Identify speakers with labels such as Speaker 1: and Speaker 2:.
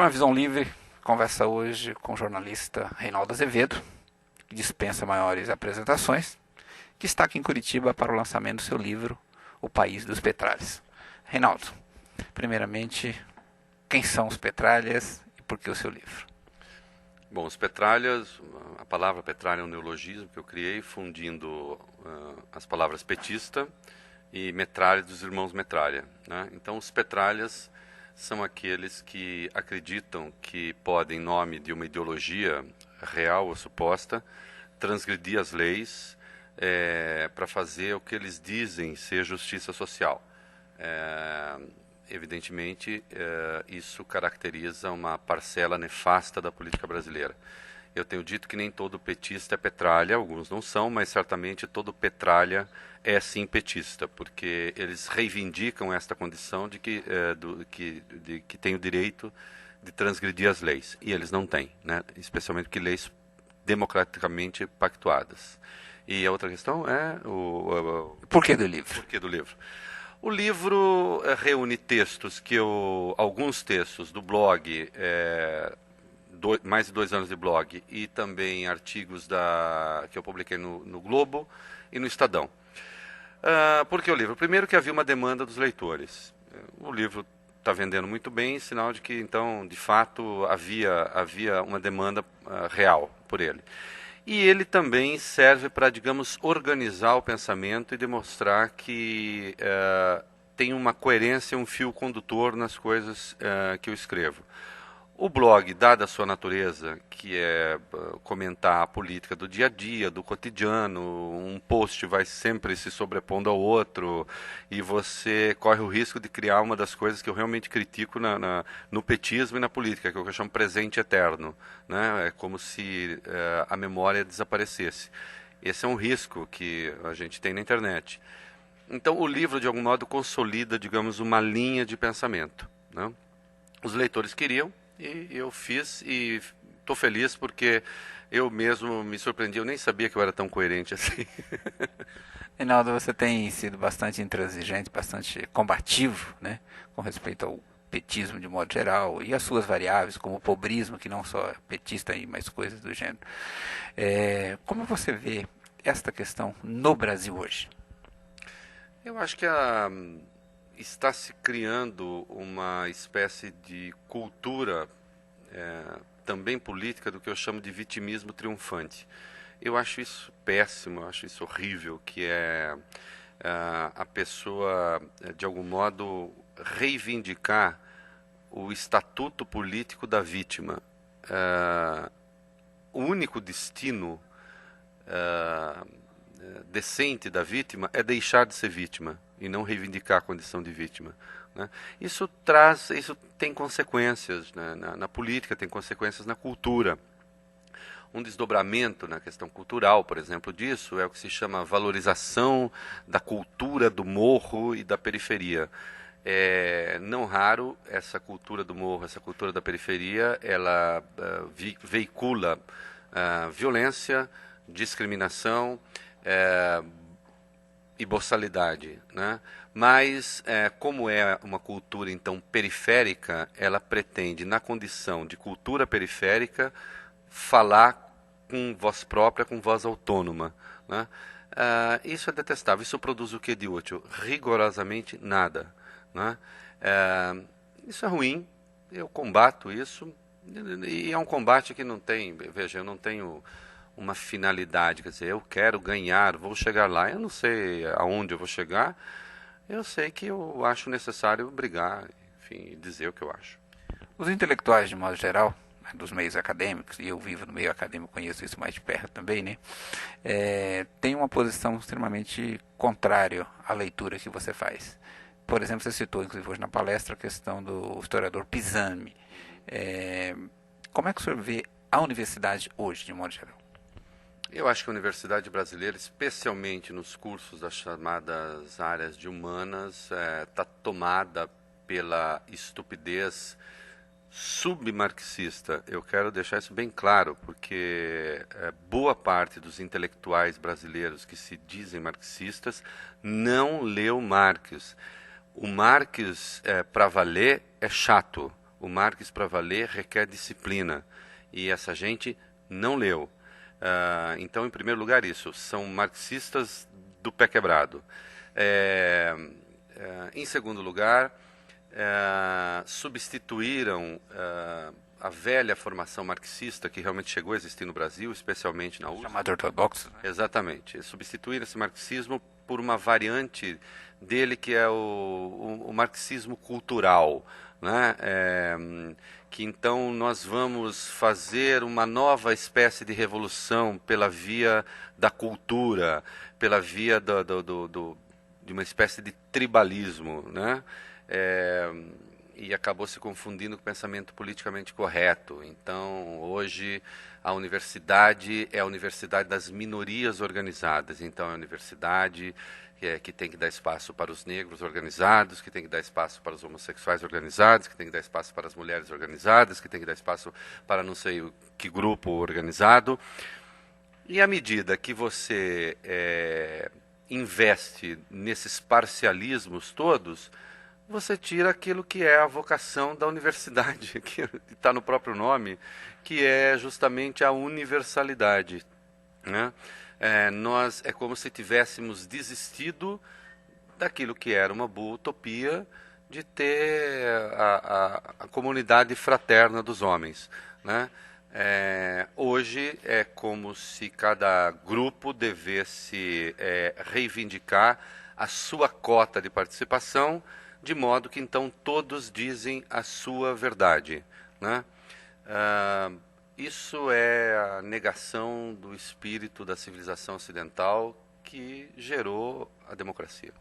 Speaker 1: Programa Visão Livre conversa hoje com o jornalista Reinaldo Azevedo, que dispensa maiores apresentações, que está aqui em Curitiba para o lançamento do seu livro O País dos Petralhas. Reinaldo, primeiramente, quem são os Petralhas e por que o seu livro?
Speaker 2: Bom, os petralhas, a palavra petralha é um neologismo que eu criei fundindo as palavras petista e metralha dos irmãos Metralha, né? Então, os petralhas são aqueles que acreditam que podem, em nome de uma ideologia real ou suposta, transgredir as leis para fazer o que eles dizem ser justiça social. Evidentemente, isso caracteriza uma parcela nefasta da política brasileira. Eu tenho dito que nem todo petista é petralha, alguns não são, mas certamente todo petralha é sim petista, porque eles reivindicam esta condição de que tem o direito de transgredir as leis, e eles não têm, né? Especialmente que leis democraticamente pactuadas. E a outra questão é o
Speaker 1: porquê do livro?
Speaker 2: Porquê do livro. O livro reúne textos alguns textos do blog, mais de 2 anos de blog, e também artigos que eu publiquei no Globo e no Estadão. Por que o livro? Primeiro que havia uma demanda dos leitores. O livro está vendendo muito bem, sinal de que, então, de fato, havia uma demanda real por ele. E ele também serve para, digamos, organizar o pensamento e demonstrar que tem uma coerência, um fio condutor nas coisas que eu escrevo. O blog, dada a sua natureza, que é comentar a política do dia a dia, do cotidiano, um post vai sempre se sobrepondo ao outro, e você corre o risco de criar uma das coisas que eu realmente critico no petismo e na política, que é o que eu chamo presente eterno, né? É como se a memória desaparecesse. Esse é um risco que a gente tem na internet. Então, o livro, de algum modo, consolida, digamos, uma linha de pensamento, né? Os leitores queriam, e eu fiz, e estou feliz porque eu mesmo me surpreendi, eu nem sabia que eu era tão coerente assim.
Speaker 1: Reinaldo, você tem sido bastante intransigente, bastante combativo, né, com respeito ao petismo de modo geral, e as suas variáveis, como o pobrismo, que não só é petista, mas coisas do gênero. Como você vê esta questão no Brasil hoje?
Speaker 2: Eu acho que está se criando uma espécie de cultura também política do que eu chamo de vitimismo triunfante. Eu acho isso péssimo, eu acho isso horrível, que é a pessoa, de algum modo, reivindicar o estatuto político da vítima. O único destino decente da vítima é deixar de ser vítima e não reivindicar a condição de vítima, né? Isso tem consequências, né, na política, tem consequências na cultura. Um desdobramento na questão cultural, por exemplo, disso é o que se chama valorização da cultura do morro e da periferia. Não raro, essa cultura do morro, essa cultura da periferia, ela veicula violência, discriminação, e boçalidade, né? Mas, como é uma cultura, então, periférica, ela pretende, na condição de cultura periférica, falar com voz própria, com voz autônoma, né? Isso é detestável. Isso produz o que de útil? Rigorosamente nada, né? Isso é ruim, eu combato isso, e é um combate que não tem, veja, eu não tenho uma finalidade, quer dizer, eu quero ganhar, vou chegar lá, eu não sei aonde eu vou chegar, eu sei que eu acho necessário brigar, enfim, dizer o que eu acho.
Speaker 1: Os intelectuais, de modo geral, dos meios acadêmicos, e eu vivo no meio acadêmico, conheço isso mais de perto também, né, tem uma posição extremamente contrária à leitura que você faz. Por exemplo, você citou, inclusive hoje na palestra, a questão do historiador Pisani. Como é que o senhor vê a universidade hoje, de modo geral?
Speaker 2: Eu acho que a universidade brasileira, especialmente nos cursos das chamadas áreas de humanas, está tomada pela estupidez submarxista. Eu quero deixar isso bem claro, porque boa parte dos intelectuais brasileiros que se dizem marxistas não leu Marx. O Marx, para valer, é chato. o Marx para valer requer disciplina, e essa gente não leu. Então, em primeiro lugar, isso, são marxistas do pé quebrado. Em segundo lugar, substituíram a velha formação marxista que realmente chegou a existir no Brasil, especialmente na USP.
Speaker 1: Chamado ortodoxo. Né?
Speaker 2: Exatamente. Substituíram esse marxismo por uma variante dele que é o marxismo cultural, né? Que então nós vamos fazer uma nova espécie de revolução pela via da cultura, pela via de uma espécie de tribalismo, né? E acabou se confundindo com o pensamento politicamente correto. Então, hoje, a universidade é a universidade das minorias organizadas. Então, é a universidade que tem que dar espaço para os negros organizados, que tem que dar espaço para os homossexuais organizados, que tem que dar espaço para as mulheres organizadas, que tem que dar espaço para não sei que grupo organizado. E à medida que você investe nesses parcialismos todos, você tira aquilo que é a vocação da universidade, que está no próprio nome, que é justamente a universalidade, né? É como se tivéssemos desistido daquilo que era uma boa utopia de ter a comunidade fraterna dos homens, né? Hoje é como se cada grupo devesse reivindicar a sua cota de participação, de modo que então todos dizem a sua verdade, né? Isso é a negação do espírito da civilização ocidental que gerou a democracia.